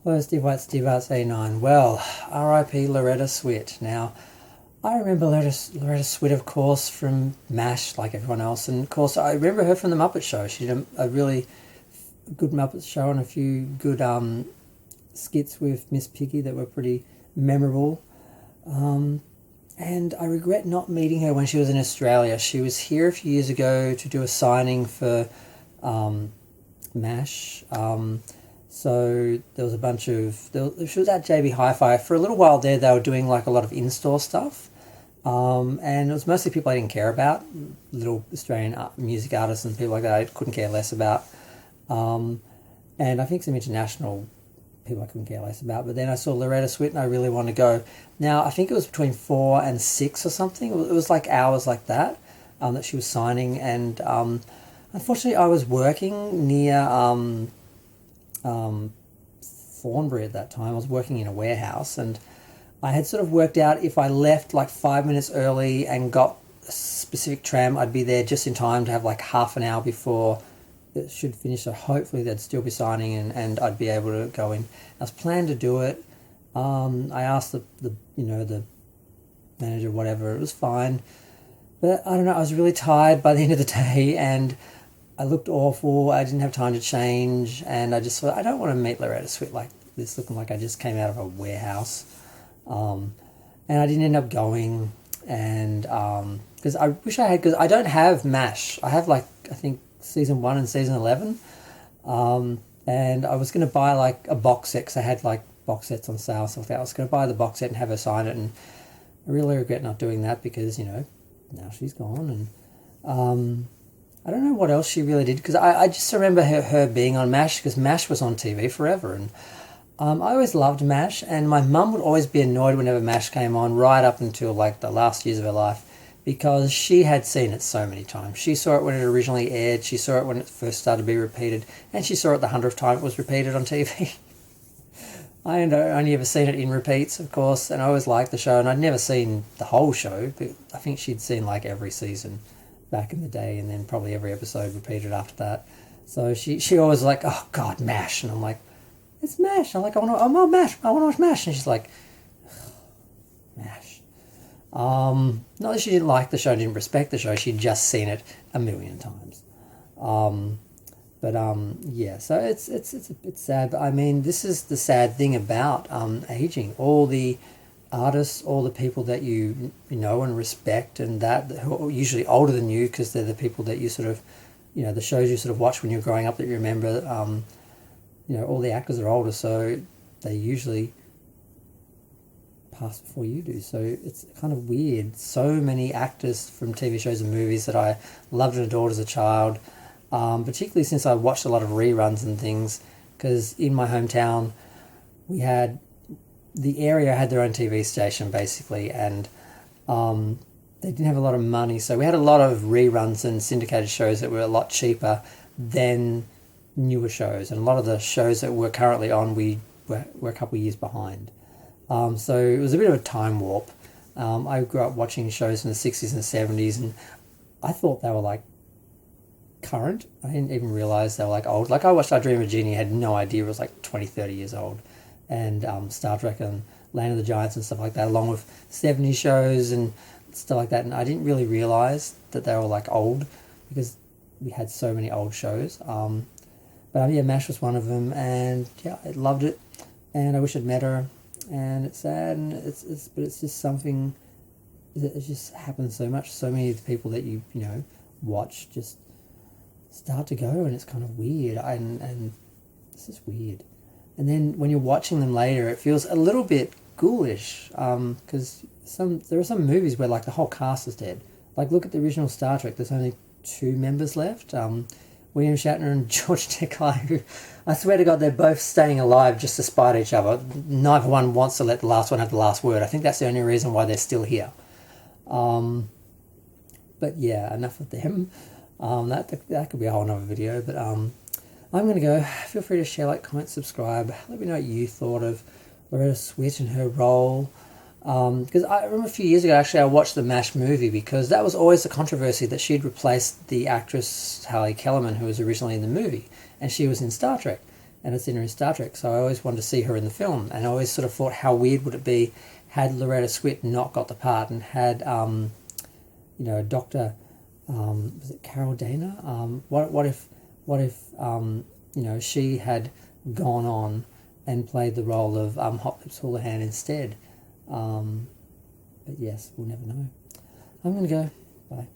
Hello, Steve White, Steve Arts 89. Well, R.I.P. Loretta Swit. Now, I remember Loretta Swit, of course, from MASH, like everyone else. And, of course, I remember her from The Muppet Show. She did a really good Muppet Show and a few good skits with Miss Piggy that were pretty memorable. And I regret not meeting her when she was in Australia. She was here a few years ago to do a signing for MASH. So there was a bunch of... she was at JB Hi-Fi. For a little while there, they were doing like a lot of in-store stuff. And it was mostly people I didn't care about. Little Australian music artists and people like that I couldn't care less about. And I think some international people I couldn't care less about. But then I saw Loretta Swit and I really wanted to go. Now, I think it was between 4 and 6 or something. It was like hours like that that she was signing. And unfortunately, I was working near... Thornbury at that time. I was working in a warehouse and I had sort of worked out if I left like 5 minutes early and got a specific tram, I'd be there just in time to have like half an hour before it should finish. So hopefully they'd still be signing and I'd be able to go in. I was planning to do it. I asked the manager, whatever, it was fine. But I don't know, I was really tired by the end of the day and I looked awful. I didn't have time to change, and I just thought I don't want to meet Loretta Swit like this, looking like I just came out of a warehouse. And I didn't end up going, and because I wish I had, because I don't have MASH. I have like I think season 1 and season 11, and I was going to buy like a box set because I had like box sets on sale. So I was going to buy the box set and have her sign it, and I really regret not doing that because now she's gone and. I don't know what else she really did because I just remember her being on MASH because MASH was on TV forever and I always loved MASH and my mum would always be annoyed whenever MASH came on right up until like the last years of her life because she had seen it so many times. She saw it when it originally aired, she saw it when it first started to be repeated and she saw it the 100th time it was repeated on TV. I had only ever seen it in repeats, of course, and I always liked the show and I'd never seen the whole show, but I think she'd seen like every season back in the day and then probably every episode repeated after that. So she always like, oh God, MASH. And I'm like, it's MASH. I'm like, I want to watch MASH. And she's like, MASH. Not that she didn't like the show, didn't respect the show. She'd just seen it a million times. Yeah, so it's a bit sad. But I mean, this is the sad thing about aging. All the artists, all the people that you know and respect and that who are usually older than you because they're the people that you sort of, the shows you sort of watch when you're growing up that you remember, all the actors are older, so they usually pass before you do. So it's kind of weird. So many actors from TV shows and movies that I loved and adored as a child, particularly since I watched a lot of reruns and things because in my hometown we had the area had their own TV station basically and they didn't have a lot of money, so we had a lot of reruns and syndicated shows that were a lot cheaper than newer shows, and a lot of the shows that were currently on we were a couple of years behind. So it was a bit of a time warp. I grew up watching shows in the 60s and 70s and I thought they were like current. I didn't even realise they were like old. Like I watched I Dream of Jeannie, had no idea it was like 20-30 years old. And Star Trek and Land of the Giants and stuff like that, along with 70s shows and stuff like that. And I didn't really realise that they were like old because we had so many old shows. But yeah, MASH was one of them, and yeah, I loved it. And I wish I'd met her. And it's sad, and but it's just something that it just happens so much. So many of the people that you watch just start to go, and it's kind of weird. And it's just weird. And then when you're watching them later, it feels a little bit ghoulish because there are some movies where like the whole cast is dead. Like look at the original Star Trek. There's only 2 members left. William Shatner and George Takei, who I swear to God they're both staying alive just to spite each other. Neither one wants to let the last one have the last word. I think that's the only reason why they're still here. But yeah, enough of them. That could be a whole nother video. But I'm going to go. Feel free to share, like, comment, subscribe. Let me know what you thought of Loretta Swit and her role. Because I remember a few years ago, actually, I watched the MASH movie because that was always the controversy that she'd replaced the actress Haley Kellerman, who was originally in the movie, and she was in Star Trek. and it's in her in Star Trek. So I always wanted to see her in the film, and I always sort of thought, how weird would it be had Loretta Swit not got the part, and had Doctor was it Carol Dana? What if she had gone on and played the role of Hot Lips Houlihan instead? But yes, we'll never know. I'm gonna go. Bye.